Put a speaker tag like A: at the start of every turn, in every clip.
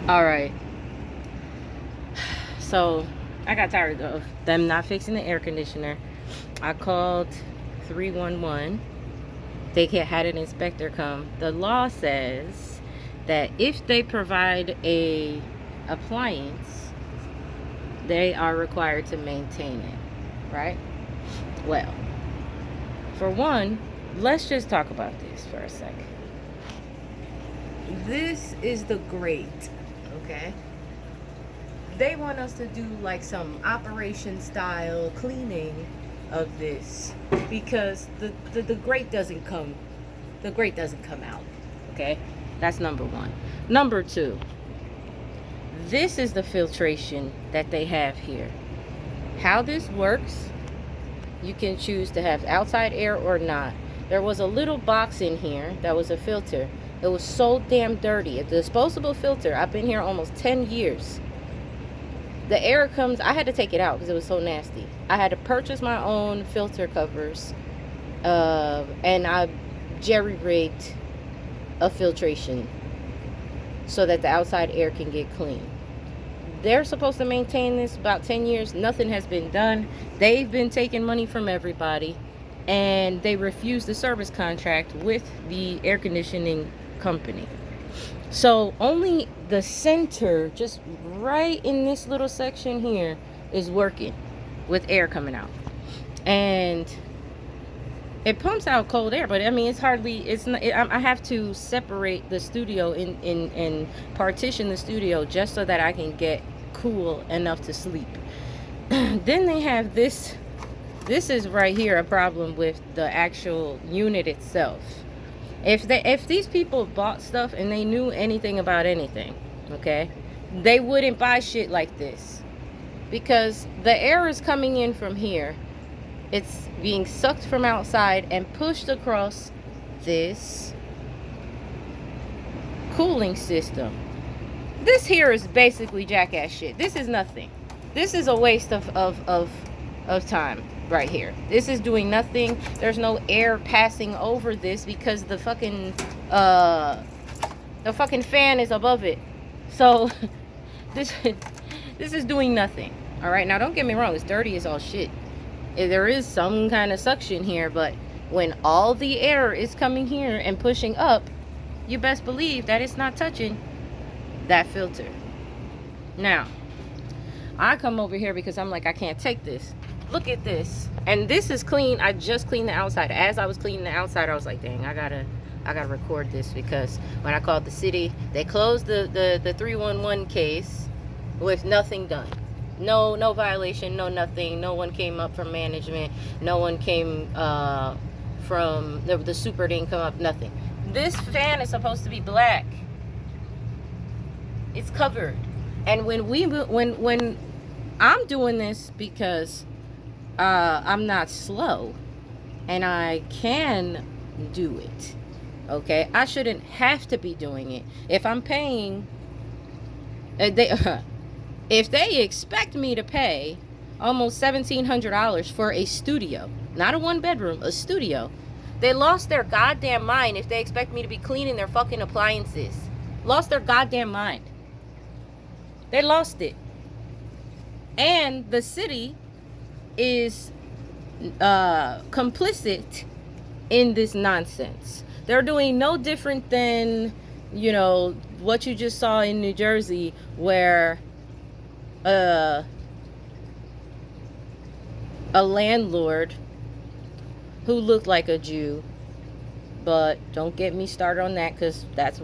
A: All right. So I got tired of them not fixing the air conditioner. I called 311. They had an inspector come. The law says that if they provide a appliance, they are required to maintain it, right? Well, for one, let's just talk about this for a second. This is the grate, okay? They want us to do like some operation style cleaning of this because the grate doesn't come out, okay? That's number one. Number two, this is the filtration that they have here. How this works, you can choose to have outside air or not. There was a little box in here that was a filter. It was so damn dirty. A disposable filter. I've been here almost 10 years. The air comes, I had to take it out because it was so nasty. I had to purchase my own filter covers, and I jerry-rigged a filtration so that the outside air can get clean. They're supposed to maintain this about 10 years. Nothing has been done. They've been taking money from everybody, and they refused the service contract with the air conditioning company. So only the center, just right in this little section here, is working with air coming out. And it pumps out cold air, but I mean, it's not, I have to separate the studio and partition the studio just so that I can get cool enough to sleep. Then they have this is right here a problem with the actual unit itself. If these people bought stuff and they knew anything about anything, okay, they wouldn't buy shit like this, because the air is coming in from here. It's being sucked from outside and pushed across this cooling system. This here is basically jackass shit. This is nothing. This is a waste of time right here. This is doing nothing. There's no air passing over this because the fucking fan is above it. So this is doing nothing. All right, now don't get me wrong, it's dirty as all shit. There is some kind of suction here, but when all the air is coming here and pushing up, you best believe that it's not touching that filter. Now I come over here because I'm like, I can't take this. Look at this. And this is clean. I just cleaned the outside. As I was cleaning the outside, I was like, dang, I gotta record this, because when I called the city, they closed the 311 case with nothing done. No violation, no nothing. No one came up from management. No one came from the super didn't come up, nothing. This fan is supposed to be black. It's covered. And when I'm doing this because I'm not slow and I can do it, okay? I shouldn't have to be doing it. If I'm paying, if they expect me to pay almost $1,700 for a studio, not a one bedroom, a studio, they lost their goddamn mind if they expect me to be cleaning their fucking appliances. Lost their goddamn mind. They lost it. And the city is complicit in this nonsense. They're doing no different than, you know, what you just saw in New Jersey, where a landlord who looked like a Jew, but don't get me started on that, because that's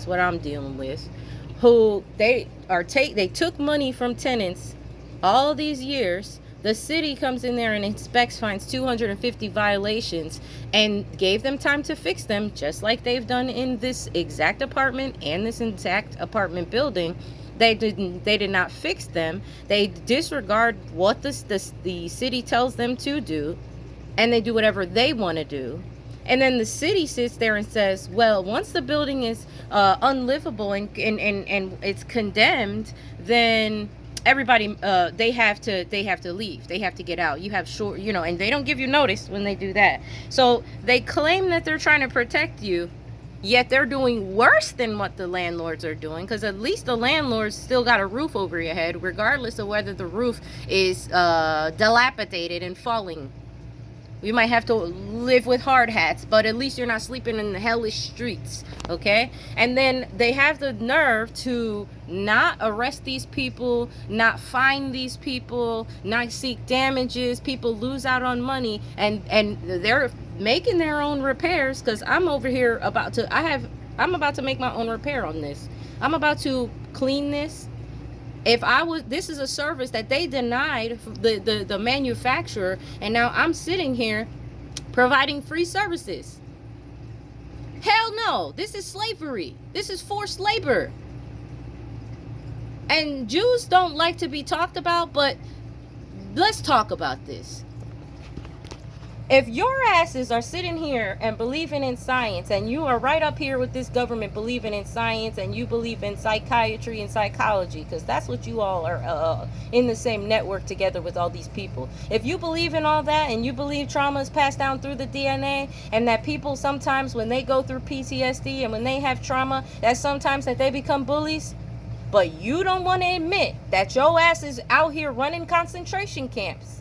A: what I'm dealing with, who they took money from tenants all these years. The city comes in there and inspects, finds 250 violations, and gave them time to fix them, just like they've done in this exact apartment and this exact apartment building. They did not fix them. They disregard what the city tells them to do, and they do whatever they want to do. And then the city sits there and says, well, once the building is unlivable and it's condemned, then everybody they have to leave. They have to get out. You have short, and they don't give you notice when they do that. So they claim that they're trying to protect you, Yet they're doing worse than what the landlords are doing, because at least the landlords still got a roof over your head, regardless of whether the roof is dilapidated and falling. You might have to live with hard hats, but at least you're not sleeping in the hellish streets, okay? And then they have the nerve to not arrest these people, not fine these people, not seek damages. People lose out on money, and they're making their own repairs, because I'm over here I'm about to make my own repair on this. I'm about to clean this. This is a service that they denied the manufacturer, and now I'm sitting here providing free services. Hell no, this is slavery. This is forced labor. And Jews don't like to be talked about, but let's talk about this. If your asses are sitting here and believing in science, and you are right up here with this government believing in science, and you believe in psychiatry and psychology, because that's what you all are in the same network together with all these people. If you believe in all that, and you believe trauma is passed down through the DNA, and that people sometimes when they go through PTSD and when they have trauma, that sometimes that they become bullies, but you don't want to admit that your ass is out here running concentration camps,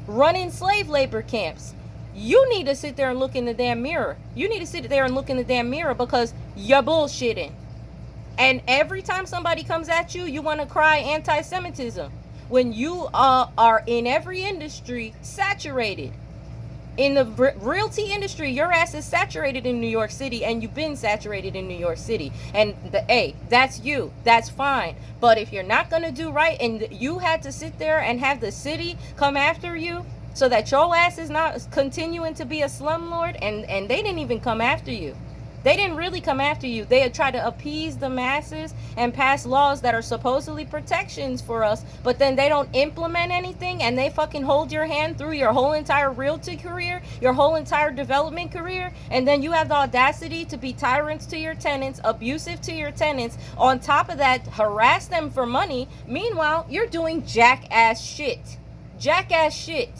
A: running slave labor camps, you need to sit there and look in the damn mirror. You need to sit there and look in the damn mirror, because you're bullshitting. And every time somebody comes at you, you want to cry anti-Semitism, when you are in every industry saturated. In the realty industry, your ass is saturated in New York City, and you've been saturated in New York City. And that's you. That's fine. But if you're not going to do right, and you had to sit there and have the city come after you so that your ass is not continuing to be a slumlord, and they didn't even come after you. They didn't really come after you. They had tried to appease the masses and pass laws that are supposedly protections for us, but then they don't implement anything, and they fucking hold your hand through your whole entire realty career, your whole entire development career, and then you have the audacity to be tyrants to your tenants, abusive to your tenants, on top of that, harass them for money. Meanwhile, you're doing jackass shit. Jackass shit.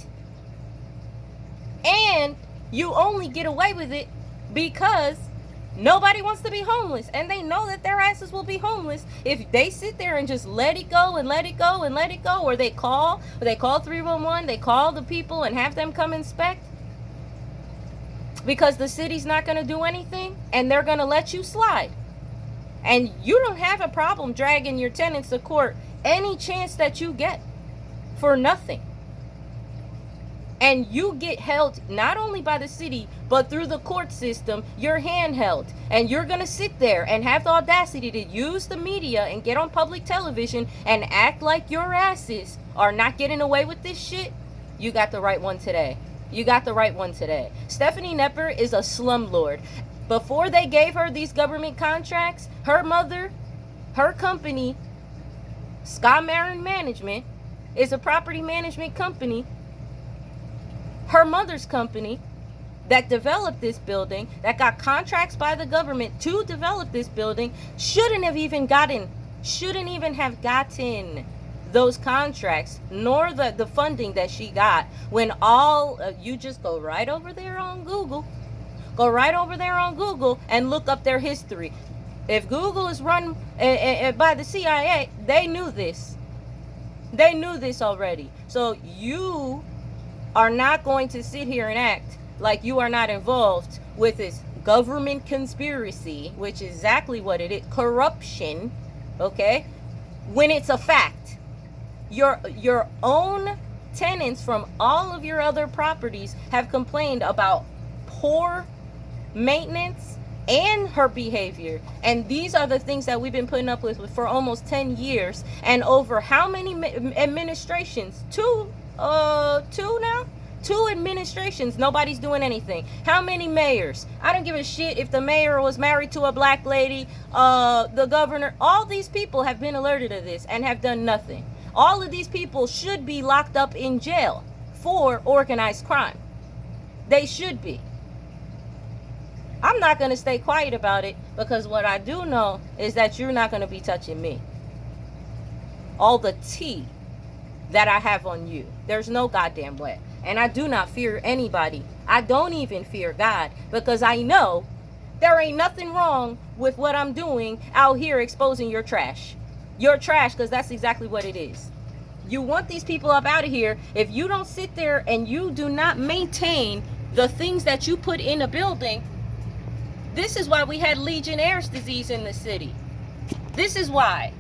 A: And you only get away with it because nobody wants to be homeless, and they know that their asses will be homeless if they sit there and just let it go and let it go and let it go, or they call 311, they call the people and have them come inspect, because the city's not going to do anything, and they're going to let you slide. And you don't have a problem dragging your tenants to court any chance that you get for nothing. And you get held not only by the city, but through the court system, you're handheld. And you're going to sit there and have the audacity to use the media and get on public television and act like your asses are not getting away with this shit. You got the right one today. You got the right one today. Stephanie Knepper is a slumlord. Before they gave her these government contracts, her mother, her company, Scott Marin Management, is a property management company. Her mother's company that developed this building, that got contracts by the government to develop this building, shouldn't even have gotten those contracts, nor the funding that she got, when you just go right over there on Google. Go right over there on Google and look up their history. If Google is run by the CIA, they knew this. They knew this already. So you are not going to sit here and act like you are not involved with this government conspiracy, which is exactly what it is, corruption, okay? When it's a fact. Your own tenants from all of your other properties have complained about poor maintenance and her behavior, and these are the things that we've been putting up with for almost 10 years, and over how many administrations? Two now? 2 administrations, nobody's doing anything. How many mayors? I don't give a shit if the mayor was married to a black lady, the governor. All these people have been alerted of this and have done nothing. All of these people should be locked up in jail for organized crime. They should be. I'm not going to stay quiet about it, because what I do know is that you're not going to be touching me. All the tea that I have on you, there's no goddamn way. And I do not fear anybody. I don't even fear God, because I know there ain't nothing wrong with what I'm doing out here exposing your trash. Your trash, because that's exactly what it is. You want these people up out of here. If you don't sit there and you do not maintain the things that you put in a building, this is why we had Legionnaire's disease in the city. This is why.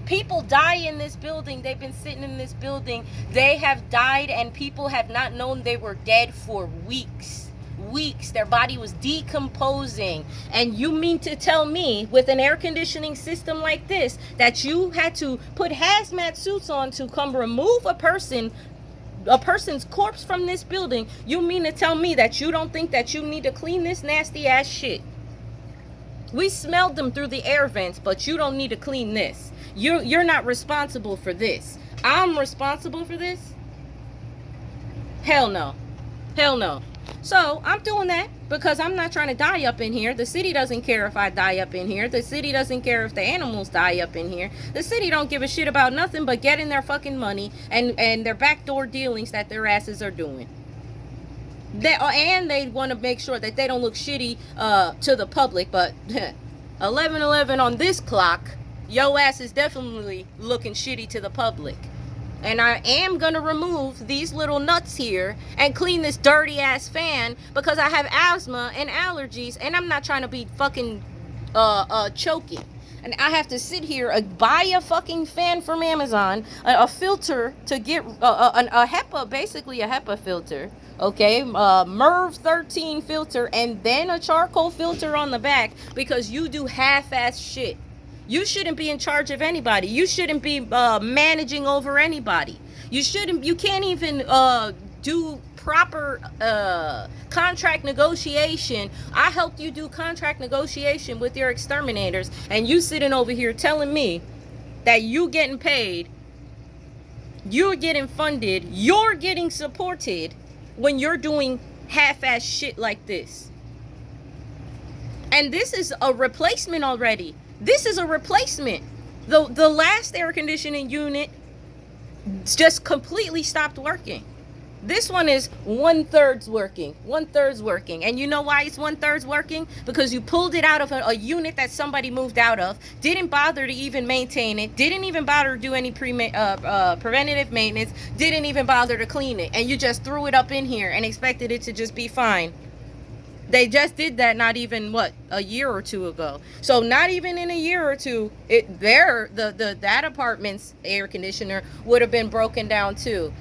A: People die in this building. They've been sitting in this building. They have died and people have not known they were dead for weeks. Weeks. Their body was decomposing. And you mean to tell me with an air conditioning system like this that you had to put hazmat suits on to come remove a person's corpse from this building? You mean to tell me that you don't think that you need to clean this nasty ass shit? We smelled them through the air vents, but you don't need to clean this. You're not responsible for this. I'm responsible for this? Hell no. Hell no. So I'm doing that because I'm not trying to die up in here. The city doesn't care if I die up in here. The city doesn't care if the animals die up in here. The city don't give a shit about nothing but getting their fucking money and their backdoor dealings that their asses are doing. They want to make sure that they don't look shitty to the public. But 11:11 on this clock, yo ass is definitely looking shitty to the public. And I am going to remove these little nuts here and clean this dirty ass fan because I have asthma and allergies and I'm not trying to be fucking choking. And I have to sit here, buy a fucking fan from Amazon, a filter to get a HEPA, basically a HEPA filter. Okay, MERV 13 filter and then a charcoal filter on the back because you do half-ass shit. You shouldn't be in charge of anybody. You shouldn't be managing over anybody. You can't even do proper contract negotiation. I helped you do contract negotiation with your exterminators, and you sitting over here telling me that you getting paid, you're getting funded, you're getting supported when you're doing half-ass shit like this. And this is a replacement already. This is a replacement. The last air conditioning unit just completely stopped working. This one is 1/3 working. 1/3 working. And you know why it's 1/3 working? Because you pulled it out of a unit that somebody moved out of, didn't bother to even maintain it, didn't even bother to do any preventative maintenance, didn't even bother to clean it, and you just threw it up in here and expected it to just be fine. They just did that not even, a year or two ago. So not even in a year or two, that apartment's air conditioner would have been broken down too.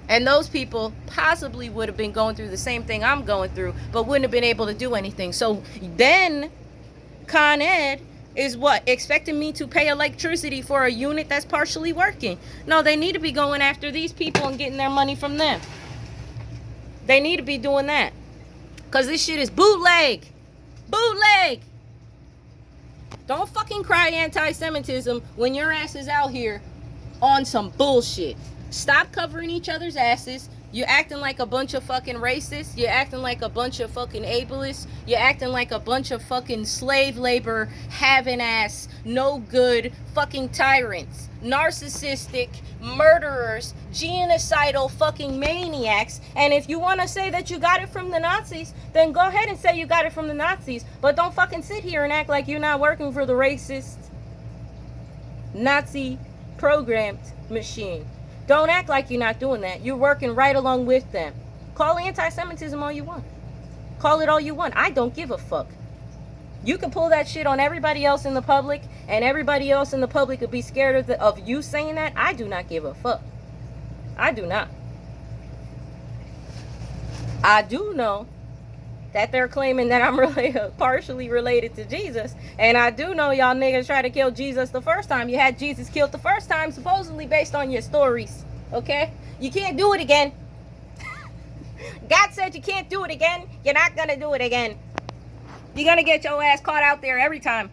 A: And those people possibly would have been going through the same thing I'm going through, but wouldn't have been able to do anything. So then Con Ed is expecting me to pay electricity for a unit that's partially working. No, they need to be going after these people and getting their money from them. They need to be doing that. Because this shit is bootleg. Bootleg. Don't fucking cry anti-Semitism when your ass is out here on some bullshit. Stop covering each other's asses. You're acting like a bunch of fucking racists. You're acting like a bunch of fucking ableists. You're acting like a bunch of fucking slave labor, having ass, no good fucking tyrants. Narcissistic murderers, genocidal fucking maniacs. And if you want to say that you got it from the Nazis, then go ahead and say you got it from the Nazis. But don't fucking sit here and act like you're not working for the racist, Nazi programmed machine. Don't act like you're not doing that. You're working right along with them. Call anti-Semitism all you want. Call it all you want. I don't give a fuck. You can pull that shit on everybody else in the public, and everybody else in the public would be scared of you saying that. I do not give a fuck. I do not. I do know that they're claiming that I'm partially related to Jesus. And I do know y'all niggas tried to kill Jesus the first time. You had Jesus killed the first time, supposedly based on your stories. Okay? You can't do it again. God said you can't do it again. You're not gonna do it again. You're gonna get your ass caught out there every time.